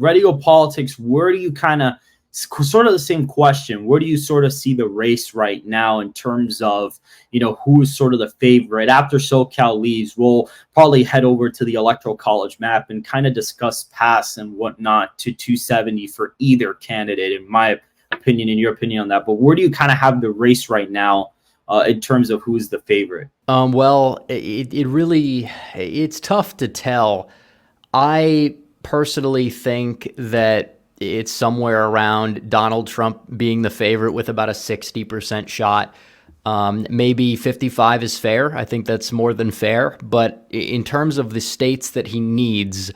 Radio politics, where do you kind of sort of the same question? Where do you sort of see the race right now in terms of, who's sort of the favorite? After SoCal leaves, we'll probably head over to the Electoral College map and kind of discuss paths and whatnot to 270 for either candidate, in my opinion, in your opinion on that. But where do you kind of have the race right now in terms of who's the favorite? Well, it's tough to tell. I personally think that it's somewhere around Donald Trump being the favorite with about a 60% shot. Maybe 55 is fair. I think that's more than fair. But in terms of the states that he needs,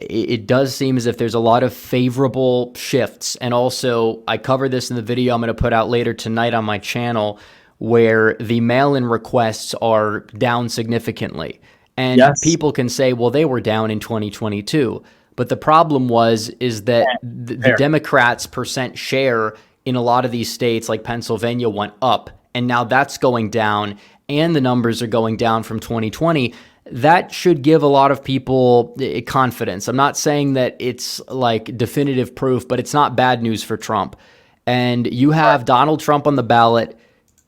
it does seem as if there's a lot of favorable shifts. And also, I cover this in the video I'm going to put out later tonight on my channel, where the mail-in requests are down significantly. And Yes. people can say, well, they were down in 2022. But the problem is that the Democrats' percent share in a lot of these states like Pennsylvania went up, and now that's going down, and the numbers are going down from 2020. That should give a lot of people confidence. I'm not saying that it's like definitive proof, but it's not bad news for Trump. And you have Donald Trump on the ballot.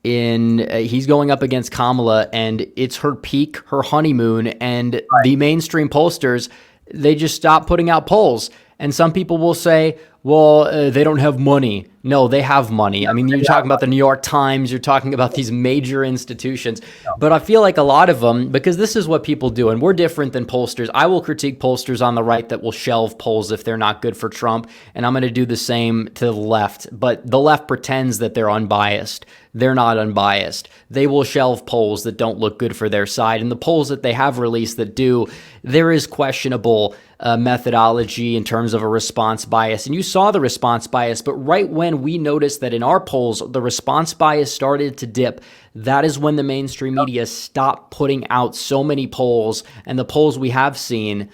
He's going up against Kamala, and it's her peak, her honeymoon, and the mainstream pollsters, they just stop putting out polls. And some people will say, well, they don't have money. No, they have money. I mean, you're talking about the New York Times, you're talking about these major institutions. But I feel like a lot of them, because this is what people do, and we're different than pollsters. I will critique pollsters on the right that will shelve polls if they're not good for Trump, and I'm going to do the same to the left. But the left pretends that they're unbiased. They're not unbiased. They will shelve polls that don't look good for their side. And the polls that they have released that do, there is questionable methodology in terms of a response bias. And you saw the response bias, but right when we noticed that in our polls, the response bias started to dip, that is when the mainstream media stopped putting out so many polls. And the polls we have seen,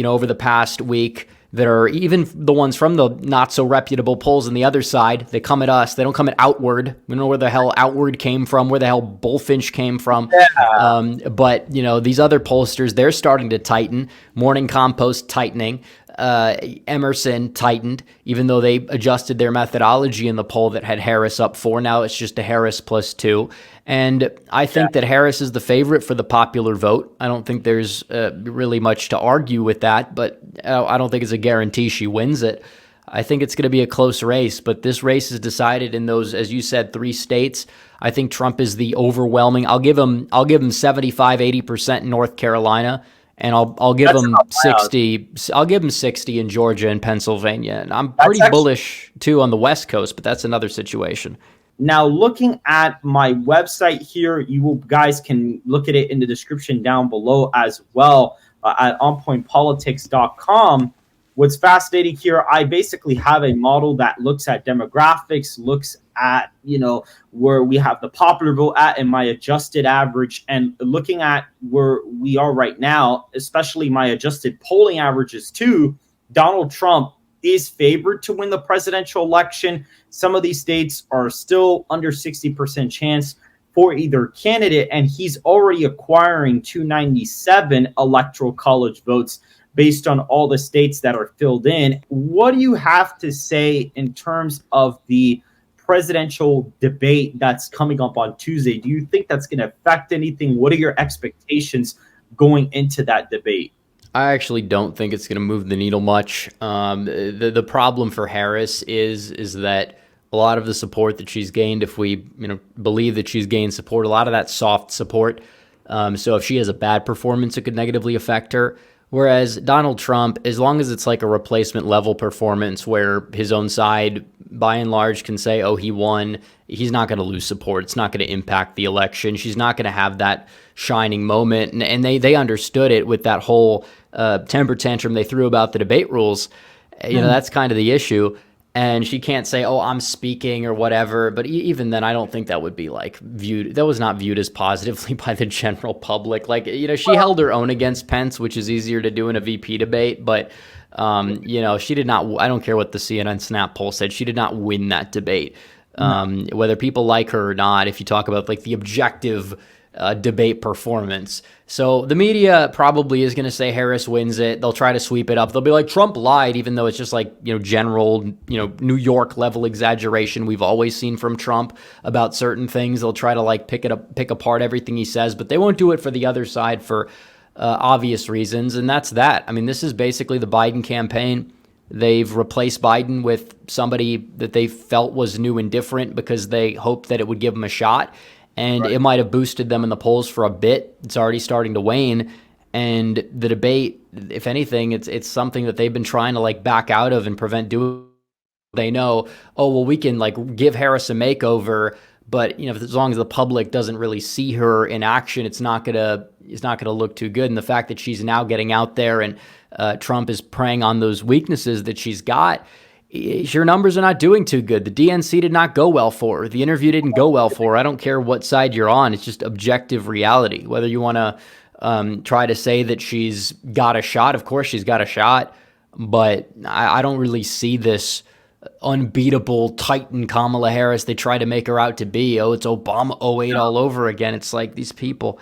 over the past week, that are even the ones from the not so reputable polls on the other side, they come at us. They don't come at Outward. We don't know where the hell Outward came from, where the hell Bullfinch came from. Yeah. But these other pollsters, they're starting to tighten. Morning Compost tightening. Emerson tightened, even though they adjusted their methodology in the poll that had Harris up 4. Now it's just a Harris +2. And I think that Harris is the favorite for the popular vote. I don't think there's really much to argue with that, but I don't think it's a guarantee she wins it. I think it's going to be a close race, but this race is decided in those, as you said, 3 states. I think Trump is the overwhelming. I'll give him 75-80% in North Carolina. And I'll give him 60. I'll give him 60 in Georgia and Pennsylvania. And I'm pretty bullish too on the West Coast, but that's another situation. Now, looking at my website here, guys can look at it in the description down below as well at onpointpolitics.com. What's fascinating here, I basically have a model that looks at demographics, looks at, where we have the popular vote at and my adjusted average, and looking at where we are right now, especially my adjusted polling averages too. Donald Trump is favored to win the presidential election. Some of these states are still under 60% chance for either candidate, and he's already acquiring 297 electoral college votes based on all the states that are filled in. What do you have to say in terms of the presidential debate that's coming up on Tuesday? Do you think that's going to affect anything? What are your expectations going into that debate? I actually don't think it's going to move the needle much. The problem for Harris is that a lot of the support that she's gained, if we believe that she's gained support, a lot of that soft support. So if she has a bad performance, it could negatively affect her. Whereas Donald Trump, as long as it's like a replacement level performance where his own side, by and large, can say, oh, he won, he's not going to lose support. It's not going to impact the election. She's not going to have that shining moment. And they understood it with that whole temper tantrum they threw about the debate rules. That's kind of the issue. And she can't say, oh, I'm speaking or whatever. But even then, I don't think that would be that was not viewed as positively by the general public. She held her own against Pence, which is easier to do in a VP debate. But, she did not, I don't care what the CNN Snap poll said, she did not win that debate. Whether people like her or not, if you talk about the objective debate performance. So the media probably is going to say Harris wins it. They'll try to sweep it up. They'll be like, Trump lied, even though it's just like, general, New York level exaggeration we've always seen from Trump about certain things. They'll try to like pick apart everything he says, but they won't do it for the other side for obvious reasons. And that's that. I mean, this is basically the Biden campaign. They've replaced Biden with somebody that they felt was new and different because they hoped that it would give them a shot. And It might have boosted them in the polls for a bit. It's already starting to wane. And the debate, if anything, it's something that they've been trying to like back out of and prevent doing. They know, oh, well, we can like give Harris a makeover, but as long as the public doesn't really see her in action, it's not gonna look too good. And the fact that she's now getting out there and Trump is preying on those weaknesses that she's got, your numbers are not doing too good. The DNC did not go well for her. The interview didn't go well for her. I don't care what side you're on. It's just objective reality. Whether you want to try to say that she's got a shot, of course she's got a shot, but I don't really see this unbeatable Titan Kamala Harris they try to make her out to be. Oh, it's Obama '08 all over again. It's like these people.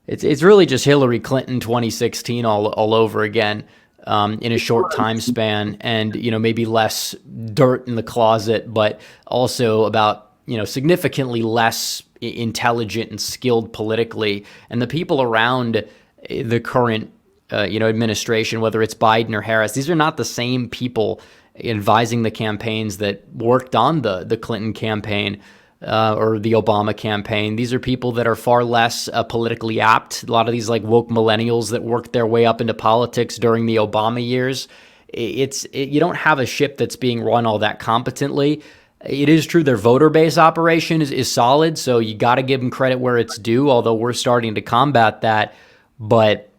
It's really just Hillary Clinton 2016 all over again. In a short time span, and maybe less dirt in the closet, but also about significantly less intelligent and skilled politically. And the people around the current administration, whether it's Biden or Harris, these are not the same people advising the campaigns that worked on the Clinton campaign or the Obama campaign. These are people that are far less politically apt. A lot of these like woke millennials that worked their way up into politics during the Obama years. You don't have a ship that's being run all that competently. It is true their voter base operation is solid, so you got to give them credit where it's due, although we're starting to combat that. But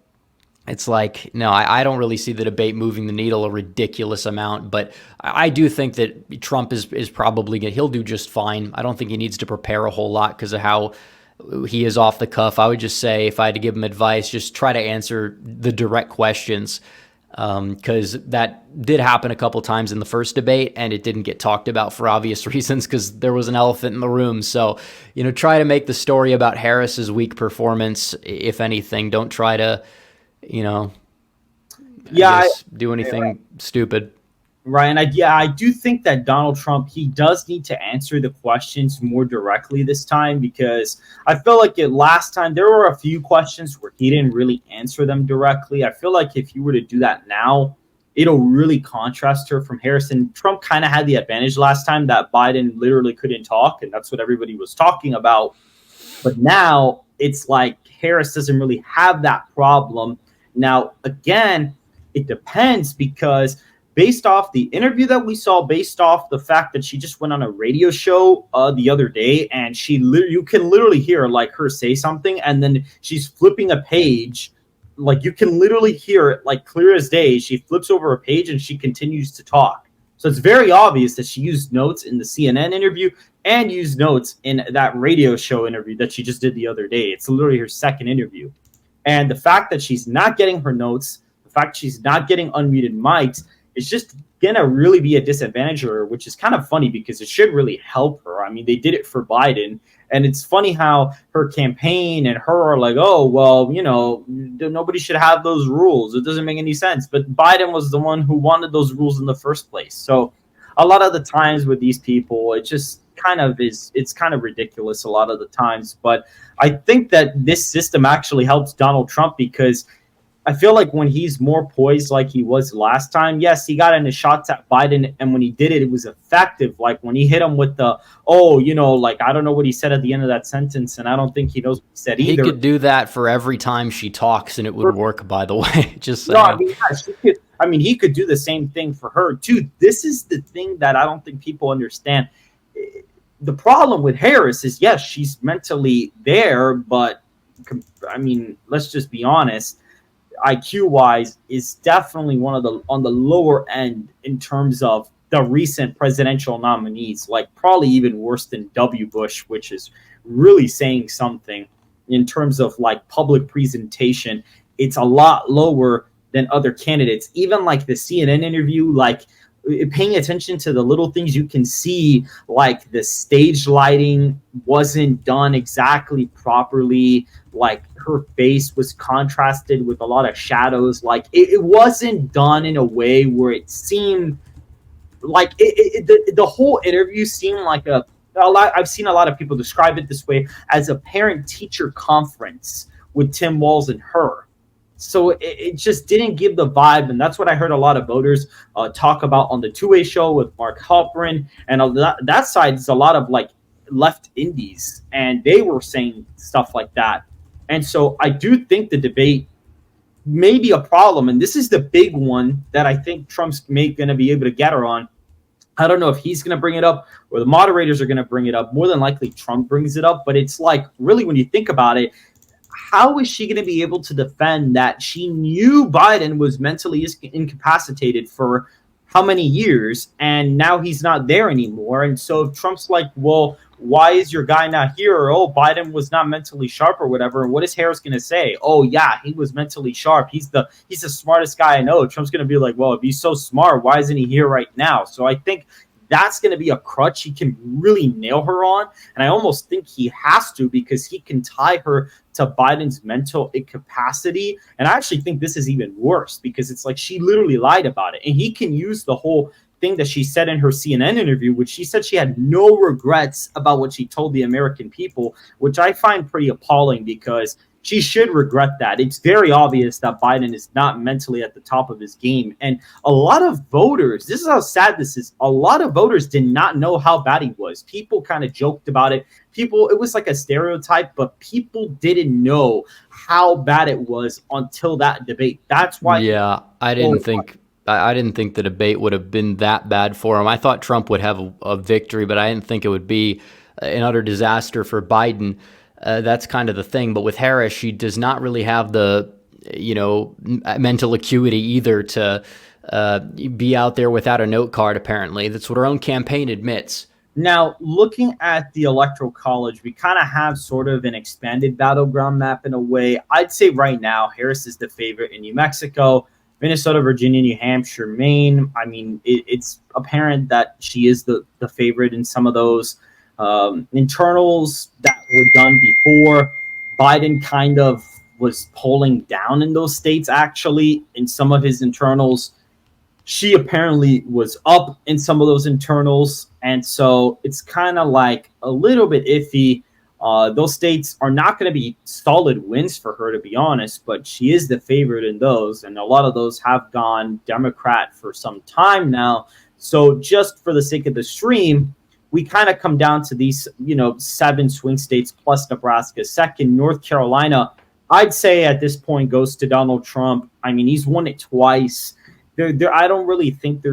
it's like, no, I don't really see the debate moving the needle a ridiculous amount, but I do think that Trump is probably going to, he'll do just fine. I don't think he needs to prepare a whole lot because of how he is off the cuff. I would just say, if I had to give him advice, just try to answer the direct questions, because that did happen a couple times in the first debate and it didn't get talked about for obvious reasons because there was an elephant in the room. So, try to make the story about Harris's weak performance, if anything. Don't try to do anything stupid. Right. And I do think that Donald Trump, he does need to answer the questions more directly this time, because I feel like last time there were a few questions where he didn't really answer them directly. I feel like if you were to do that now, it'll really contrast her from Harrison. Trump kind of had the advantage last time that Biden literally couldn't talk, and that's what everybody was talking about. But now it's like Harris doesn't really have that problem. Now, again, it depends, because based off the interview that we saw, based off the fact that she just went on a radio show the other day, and you can literally hear like her say something, and then she's flipping a page. Like, you can literally hear it like clear as day. She flips over a page and she continues to talk. So it's very obvious that she used notes in the CNN interview and used notes in that radio show interview that she just did the other day. It's literally her second interview. And the fact that she's not getting her notes, the fact she's not getting unmuted mics, is just going to really be a disadvantage for her, which is kind of funny because it should really help her. I mean, they did it for Biden. And it's funny how her campaign and her are like, oh, well, nobody should have those rules. It doesn't make any sense. But Biden was the one who wanted those rules in the first place. So a lot of the times with these people, it just it's kind of ridiculous a lot of the times. But I think that this system actually helps Donald Trump, because I feel like when he's more poised like he was last time, yes, he got into shots at Biden, and when he did it, it was effective. Like when he hit him with the, I don't know what he said at the end of that sentence, and I don't think he knows what he said either. He could do that for every time she talks, and it would work, by the way. Just saying. No, he could do the same thing for her, too. This is the thing that I don't think people understand. The problem with Harris is, yes, she's mentally there, but, let's just be honest. IQ-wise, is definitely one of on the lower end in terms of the recent presidential nominees, like probably even worse than W. Bush, which is really saying something in terms of like public presentation. It's a lot lower than other candidates. Even like the CNN interview, like paying attention to the little things. You can see like the stage lighting wasn't done exactly properly. Like her face was contrasted with a lot of shadows. Like it wasn't done in a way where it seemed like the whole interview seemed like a lot. I've seen a lot of people describe it this way, as a parent teacher conference with Tim Walz and her. So it just didn't give the vibe, and that's what I heard a lot of voters talk about on the two-way show with Mark Halperin, and that side is a lot of like left indies, and they were saying stuff like that. And so I do think the debate may be a problem, and this is the big one that I think Trump's going to be able to get her on. I don't know if he's going to bring it up or the moderators are going to bring it up. More than likely, Trump brings it up. But it's like, really, when you think about it, how is she going to be able to defend that she knew Biden was mentally incapacitated for how many years, and now he's not there anymore? And so if Trump's like, well, why is your guy not here? Or, oh, Biden was not mentally sharp or whatever. And what is Harris going to say? Oh, yeah, he was mentally sharp. He's the smartest guy I know. Trump's going to be like, well, if he's so smart, why isn't he here right now? So I think that's going to be a crutch he can really nail her on. And I almost think he has to, because he can tie her to Biden's mental incapacity. And I actually think this is even worse, because it's like she literally lied about it. And he can use the whole thing that she said in her CNN interview, which she said she had no regrets about what she told the American people, which I find pretty appalling, because she should regret that. It's very obvious that Biden is not mentally at the top of his game. And a lot of voters, this is how sad this is, a lot of voters did not know how bad he was. People kind of joked about it. It was like a stereotype, but people didn't know how bad it was until that debate. That's why. Yeah, I didn't think the debate would have been that bad for him. I thought Trump would have a victory, but I didn't think it would be an utter disaster for Biden. That's kind of the thing. But with Harris, she does not really have the, mental acuity either to be out there without a note card, apparently. That's what her own campaign admits. Now, looking at the Electoral College, we kind of have sort of an expanded battleground map in a way. I'd say right now, Harris is the favorite in New Mexico, Minnesota, Virginia, New Hampshire, Maine. I mean, it's apparent that she is the favorite in some of those internals that were done before. Biden kind of was polling down in those states, actually, in some of his internals. She apparently was up in some of those internals. And so it's kind of like a little bit iffy. Those states are not going to be solid wins for her, to be honest, but she is the favorite in those. And a lot of those have gone Democrat for some time now. So just for the sake of the stream, we kind of come down to these, 7 swing states plus Nebraska. Second, North Carolina, I'd say at this point goes to Donald Trump. I mean, he's won it twice. I don't really think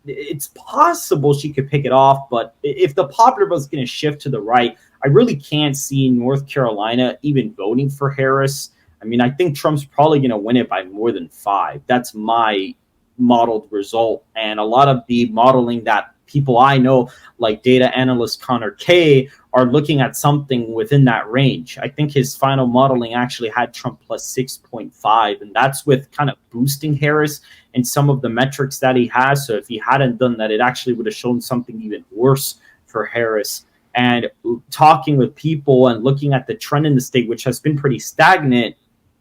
it's possible she could pick it off, but if the popular vote is going to shift to the right, I really can't see North Carolina even voting for Harris. I mean, I think Trump's probably going to win it by more than 5. That's my modeled result. And a lot of the modeling that people I know, like data analyst Connor Kay, are looking at something within that range. I think his final modeling actually had Trump plus 6.5, and that's with kind of boosting Harris and some of the metrics that he has. So if he hadn't done that, it actually would have shown something even worse for Harris. And talking with people and looking at the trend in the state, which has been pretty stagnant,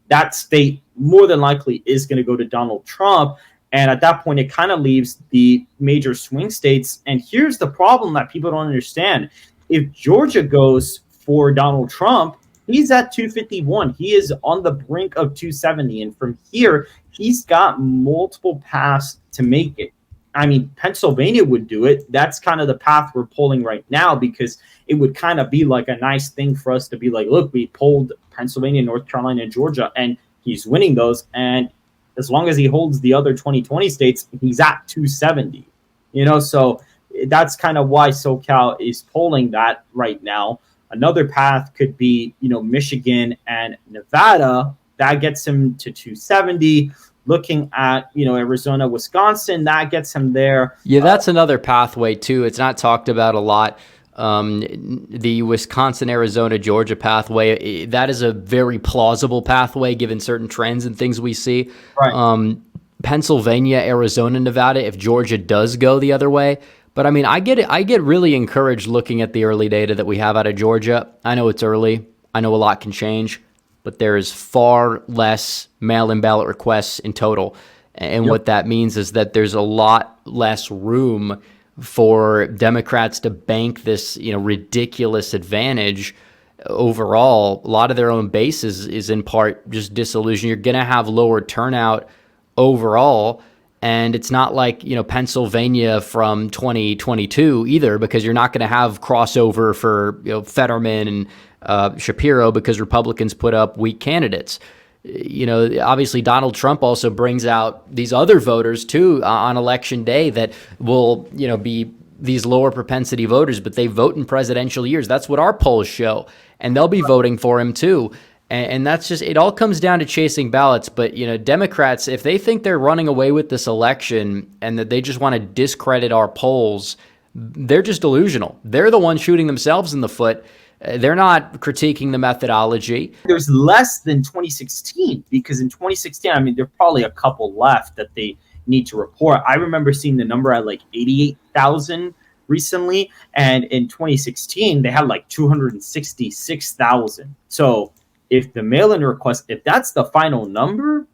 that state more than likely is going to go to Donald Trump. And at that point, it kind of leaves the major swing states. And here's the problem that people don't understand. If Georgia goes for Donald Trump, he's at 251. He is on the brink of 270. And from here, he's got multiple paths to make it. I mean, Pennsylvania would do it. That's kind of the path we're pulling right now, because it would kind of be like a nice thing for us to be like, look, we pulled Pennsylvania, North Carolina, and Georgia, and he's winning those. And as long as he holds the other 2020 states, he's at 270, so that's kind of why SoCal is polling that right now. Another path could be, Michigan and Nevada. That gets him to 270. Looking at, Arizona, Wisconsin, that gets him there. Yeah, that's another pathway too. It's not talked about a lot. The Wisconsin, Arizona, Georgia pathway, that is a very plausible pathway given certain trends and things we see. Right. Pennsylvania, Arizona, Nevada, if Georgia does go the other way. But I mean, I get really encouraged looking at the early data that we have out of Georgia. I know it's early. I know a lot can change, but there is far less mail-in ballot requests in total. And what that means is that there's a lot less room for Democrats to bank this, ridiculous advantage overall. A lot of their own base is in part just disillusioned. You're going to have lower turnout overall. And it's not like, Pennsylvania from 2022 either, because you're not going to have crossover for, Fetterman and Shapiro because Republicans put up weak candidates. Obviously Donald Trump also brings out these other voters too on election day that will, be these lower propensity voters, but they vote in presidential years. That's what our polls show. And they'll be voting for him too. And that's just, it all comes down to chasing ballots. But, Democrats, if they think they're running away with this election and that they just want to discredit our polls, they're just delusional. They're the ones shooting themselves in the foot. They're not critiquing the methodology. There's less than 2016 because in 2016, I mean, there are probably a couple left that they need to report. I remember seeing the number at like 88,000 recently. And in 2016, they had like 266,000. So if the mail-in request, if that's the final number,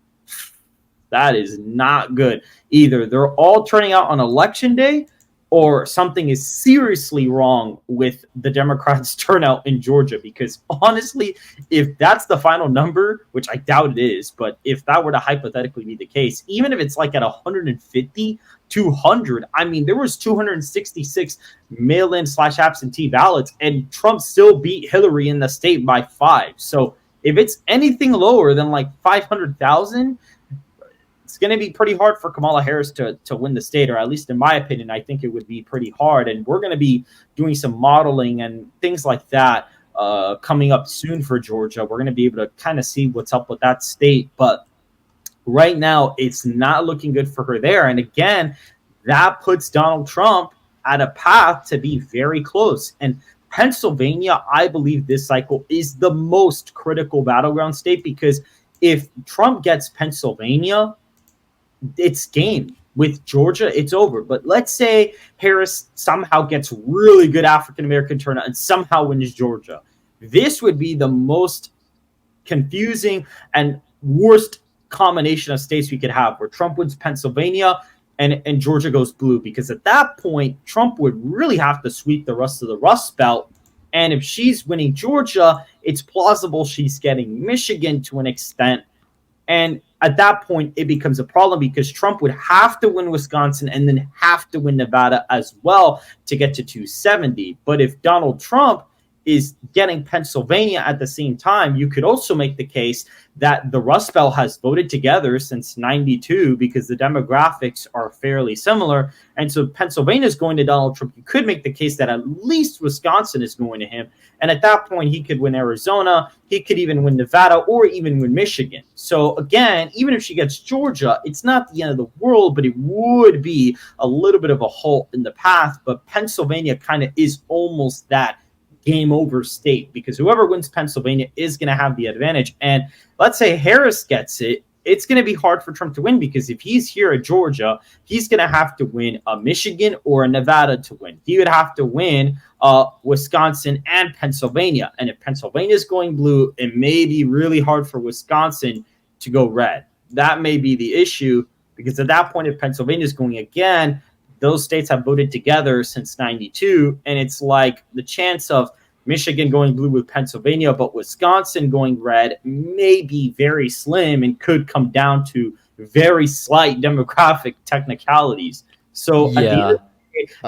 that is not good. Either they're all turning out on election day or something is seriously wrong with the Democrats' turnout in Georgia. Because honestly, if that's the final number, which I doubt it is, but if that were to hypothetically be the case, even if it's like at 150, 200, I mean, there was 266 mail-in / absentee ballots, and Trump still beat Hillary in the state by 5. So if it's anything lower than like 500,000, it's going to be pretty hard for Kamala Harris to win the state, or at least in my opinion, I think it would be pretty hard. And we're going to be doing some modeling and things like that coming up soon for Georgia. We're going to be able to kind of see what's up with that state. But right now, it's not looking good for her there. And again, that puts Donald Trump at a path to be very close. And Pennsylvania, I believe this cycle is the most critical battleground state, because if Trump gets Pennsylvania, it's game. With Georgia, it's over. But let's say Harris somehow gets really good African-American turnout and somehow wins Georgia. This would be the most confusing and worst combination of states we could have, where Trump wins Pennsylvania and Georgia goes blue, because at that point, Trump would really have to sweep the rest of the Rust Belt. And if she's winning Georgia, it's plausible she's getting Michigan to an extent. And at that point, it becomes a problem, because Trump would have to win Wisconsin and then have to win Nevada as well to get to 270. But if Donald Trump is getting Pennsylvania at the same time, you could also make the case that the Rust Belt has voted together since 92, because the demographics are fairly similar. And so Pennsylvania is going to Donald Trump. You could make the case that at least Wisconsin is going to him. And at that point, he could win Arizona. He could even win Nevada, or even win Michigan. So again, even if she gets Georgia, it's not the end of the world, but it would be a little bit of a halt in the path. But Pennsylvania kind of is almost that game over state, because whoever wins Pennsylvania is going to have the advantage. And let's say Harris gets it, it's going to be hard for Trump to win, because if he's here at Georgia, he's going to have to win a Michigan or a Nevada to win. He would have to win Wisconsin and Pennsylvania. And if Pennsylvania is going blue, it may be really hard for Wisconsin to go red. That may be the issue, because at that point, if Pennsylvania is going again, those states have voted together since 92, and it's like the chance of Michigan going blue with Pennsylvania, but Wisconsin going red may be very slim and could come down to very slight demographic technicalities. So at the end of the day,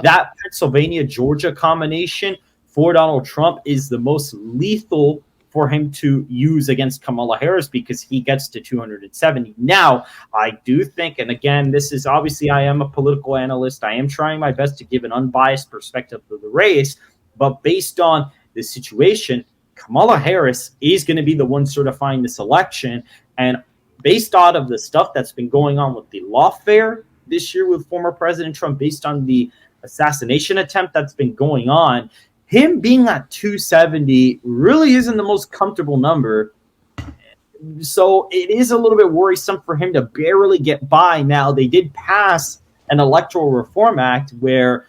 that Pennsylvania-Georgia combination for Donald Trump is the most lethal for him to use against Kamala Harris, because he gets to 270. Now, I do think, and again, this is obviously, I am a political analyst. I am trying my best to give an unbiased perspective of the race, but based on the situation, Kamala Harris is going to be the one certifying this election. And based out of the stuff that's been going on with the lawfare this year with former President Trump, based on the assassination attempt that's been going on, him being at 270 really isn't the most comfortable number. So it is a little bit worrisome for him to barely get by. Now, they did pass an Electoral Reform Act where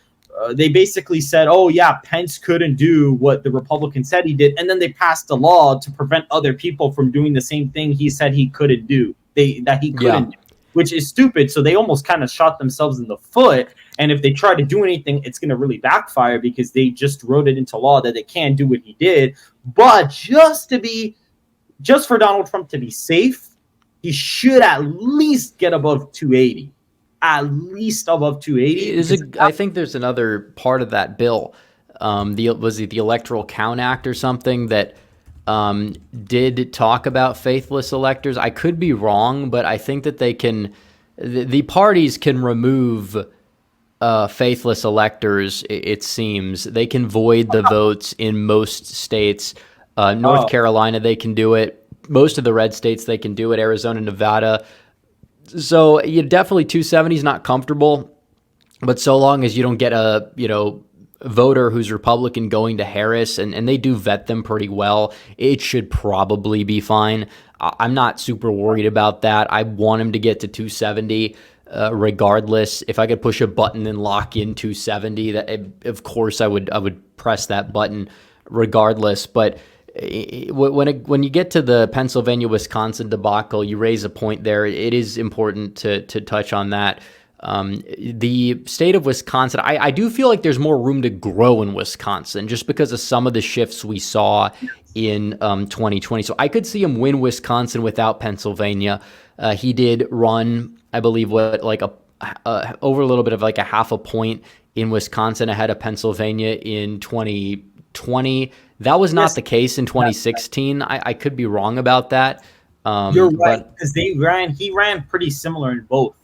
they basically said, oh, yeah, Pence couldn't do what the Republicans said he did. And then they passed a law to prevent other people from doing the same thing he said he couldn't do, that he couldn't do, which is stupid. So they almost kind of shot themselves in the foot. And if they try to do anything, it's going to really backfire because they just wrote it into law that they can't do what he did. But just for Donald Trump to be safe, he should at least get above 280. At least above 280. I think there's another part of that bill. Was it the Electoral Count Act or something that did talk about faithless electors? I could be wrong, but I think that the parties can remove faithless electors. It seems they can void the votes in most states. North Carolina, they can do it. Most of the red states, they can do it. Arizona, Nevada. So you definitely 270 is not comfortable, but so long as you don't get a voter who's Republican going to Harris, and they do vet them pretty well, it should probably be fine. I'm not super worried about that. I want him to get to 270 regardless. If I could push a button and lock in 270, of course I would press that button regardless. But when you get to the Pennsylvania-Wisconsin debacle, you raise a point there. It is important to touch on that. The state of Wisconsin, I do feel like there's more room to grow in Wisconsin just because of some of the shifts we saw in 2020. So I could see him win Wisconsin without Pennsylvania. He did run, I believe, over a little bit of like a half a point in Wisconsin ahead of Pennsylvania in 2020. That was not the case in 2016. I could be wrong about that. You're right, because he ran pretty similar in both.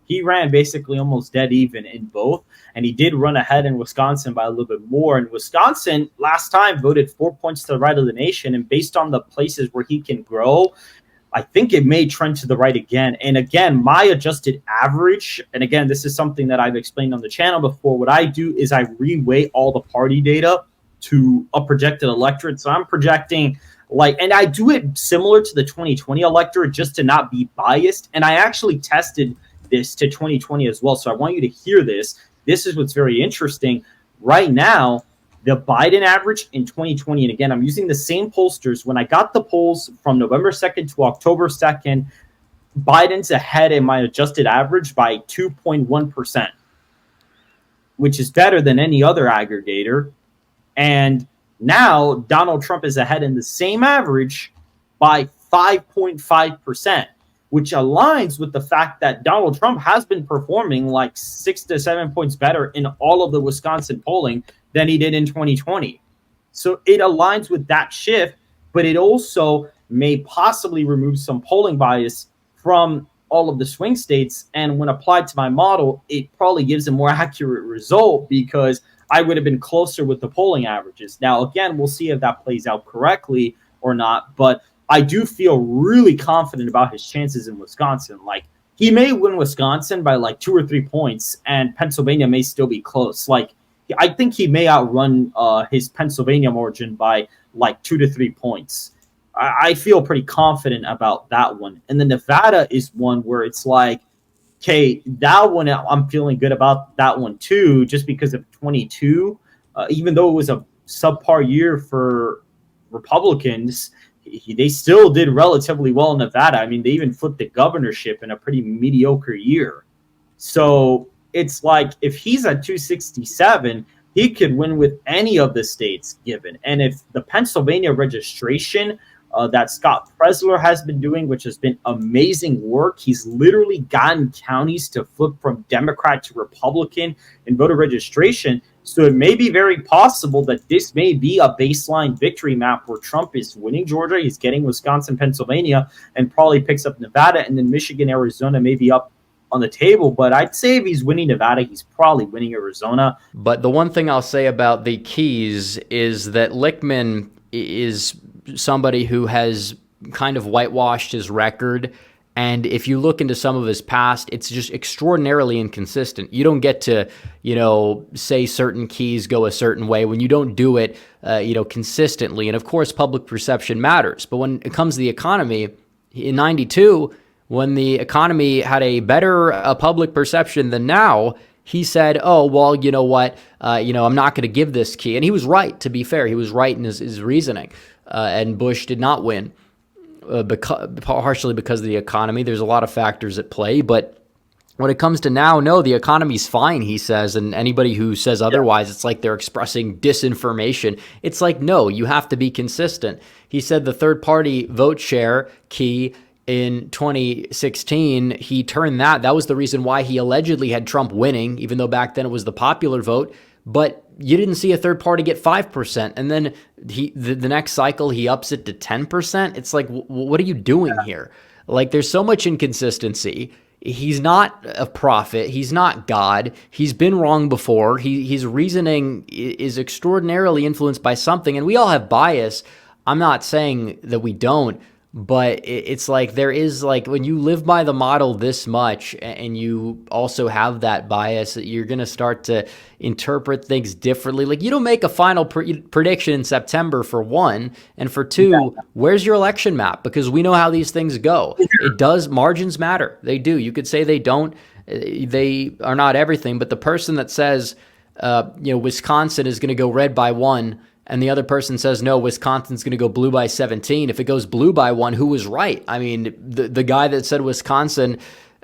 He ran basically almost dead even in both, and he did run ahead in Wisconsin by a little bit more. And Wisconsin last time voted 4 points to the right of the nation, and based on the places where he can grow, I think it may trend to the right again. And again, my adjusted average, and again, this is something that I've explained on the channel before, what I do is I reweigh all the party data to a projected electorate. So I'm projecting and I do it similar to the 2020 electorate just to not be biased. And I actually tested this to 2020 as well. So I want you to hear this. This is what's very interesting. Right now, the Biden average in 2020, and again, I'm using the same pollsters. When I got the polls from November 2nd to October 2nd, Biden's ahead in my adjusted average by 2.1%, which is better than any other aggregator. And now Donald Trump is ahead in the same average by 5.5%, which aligns with the fact that Donald Trump has been performing like 6 to 7 points better in all of the Wisconsin polling than he did in 2020. So it aligns with that shift, but it also may possibly remove some polling bias from all of the swing states. And when applied to my model, it probably gives a more accurate result because I would have been closer with the polling averages. Now, again, we'll see if that plays out correctly or not, but I do feel really confident about his chances in Wisconsin. Like, he may win Wisconsin by like 2 or 3 points, and Pennsylvania may still be close. Like, I think he may outrun his Pennsylvania margin by like 2 to 3 points. I feel pretty confident about that one. And then Nevada is one where it's like, okay, that one, I'm feeling good about that one too, just because of 22. Even though it was a subpar year for Republicans, they still did relatively well in Nevada. I mean, they even flipped the governorship in a pretty mediocre year. So it's like, if he's at 267, he could win with any of the states given. And if the Pennsylvania registration that Scott Presler has been doing, which has been amazing work. He's literally gotten counties to flip from Democrat to Republican in voter registration. So it may be very possible that this may be a baseline victory map where Trump is winning Georgia, he's getting Wisconsin, Pennsylvania, and probably picks up Nevada, and then Michigan, Arizona may be up on the table. But I'd say if he's winning Nevada, he's probably winning Arizona. But the one thing I'll say about the keys is that Lichtman is somebody who has kind of whitewashed his record. And if you look into some of his past, it's just extraordinarily inconsistent. You don't get to, say certain keys go a certain way when you don't do it, consistently. And of course, public perception matters. But when it comes to the economy, In 92, when the economy had a better public perception than now, he said, oh, well, you know what, I'm not going to give this key. And he was right, to be fair. He was right in his reasoning. And Bush did not win, partially because of the economy. There's a lot of factors at play, but when it comes to now, no, the economy's fine, he says, and anybody who says otherwise, it's like they're expressing disinformation. It's like, no, you have to be consistent. He said the third-party vote share key in 2016, he turned that. That was the reason why he allegedly had Trump winning, even though back then it was the popular vote. But you didn't see a third party get 5%. And then the next cycle, he ups it to 10%. It's like, what are you doing here? Like, there's so much inconsistency. He's not a prophet. He's not God. He's been wrong before. His reasoning is extraordinarily influenced by something, and we all have bias. I'm not saying that we don't, but it's like there is, like, when you live by the model this much and you also have that bias, you're going to start to interpret things differently. Like, you don't make a final prediction in September, for one, and for two, where's your election map? Because we know how these things go. It does, margins matter. They do. You could say they don't. They are not everything, but the person that says, Wisconsin is going to go red by 1, and the other person says, no, Wisconsin's going to go blue by 17. If it goes blue by 1, who was right? I mean, the guy that said Wisconsin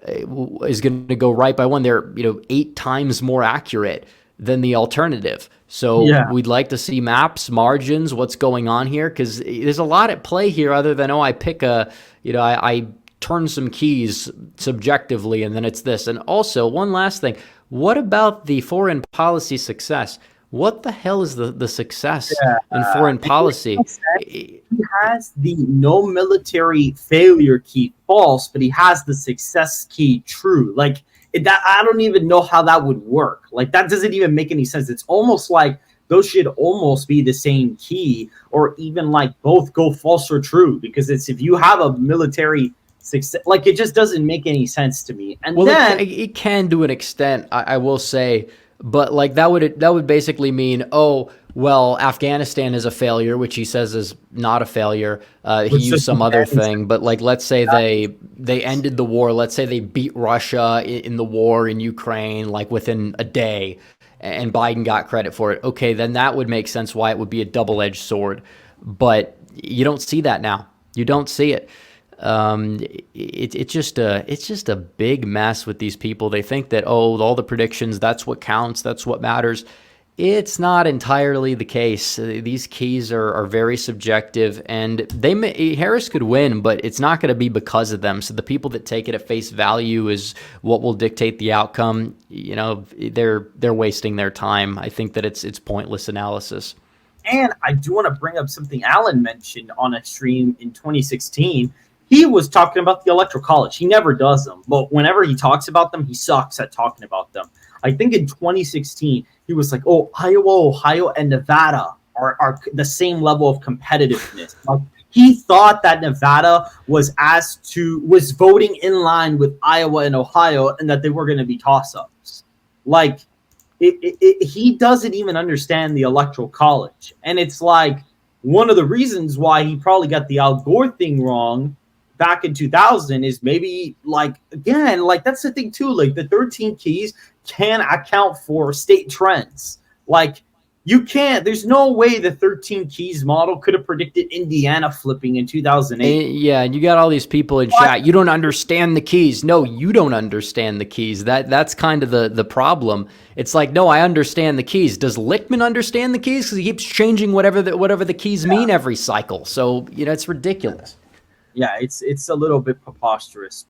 is going to go right by 1, they're 8 times more accurate than the alternative. So we'd like to see maps, margins, what's going on here, because there's a lot at play here other than, I pick I turn some keys subjectively, and then it's this. And also, one last thing, what about the foreign policy success? What the hell is the success in foreign policy? He has the no military failure key false, but he has the success key true. Like, that, I don't even know how that would work. Like, that doesn't even make any sense. It's almost like those should almost be the same key, or even like both go false or true, because it's, if you have a military success, like, it just doesn't make any sense to me. And then it can to an extent, I will say. But like that would basically mean, oh, well, Afghanistan is a failure, which he says is not a failure. He used some other thing, but like, let's say they ended the war. Let's say they beat Russia in the war in Ukraine, like within a day, and Biden got credit for it. Okay, then that would make sense why it would be a double-edged sword. But you don't see that now. You don't see it. It's just a big mess with these people. They think that, all the predictions, that's what counts, that's what matters. It's not entirely the case. These keys are very subjective, and Harris could win, but it's not going to be because of them. So the people that take it at face value is what will dictate the outcome. They're wasting their time. I think that it's pointless analysis. And I do want to bring up something Alan mentioned on a stream in 2016. He was talking about the Electoral College. He never does them, but whenever he talks about them, he sucks at talking about them. I think in 2016, he was like, Iowa, Ohio, and Nevada are the same level of competitiveness. Like, he thought that Nevada was voting in line with Iowa and Ohio, and that they were going to be toss-ups. Like, he doesn't even understand the Electoral College. And it's like, one of the reasons why he probably got the Al Gore thing wrong back in 2000 is maybe, like, again, like, that's the thing too, like, the 13 keys can account for state trends. Like, you can't, there's no way the 13 keys model could have predicted Indiana flipping in 2008. Yeah, and you got all these people in chat, you don't understand the keys. No, you don't understand the keys. That's kind of the problem. It's like, no, I understand the keys. Does Lichtman understand the keys? Because he keeps changing whatever the keys mean every cycle. So, it's ridiculous. Yeah, it's a little bit preposterous.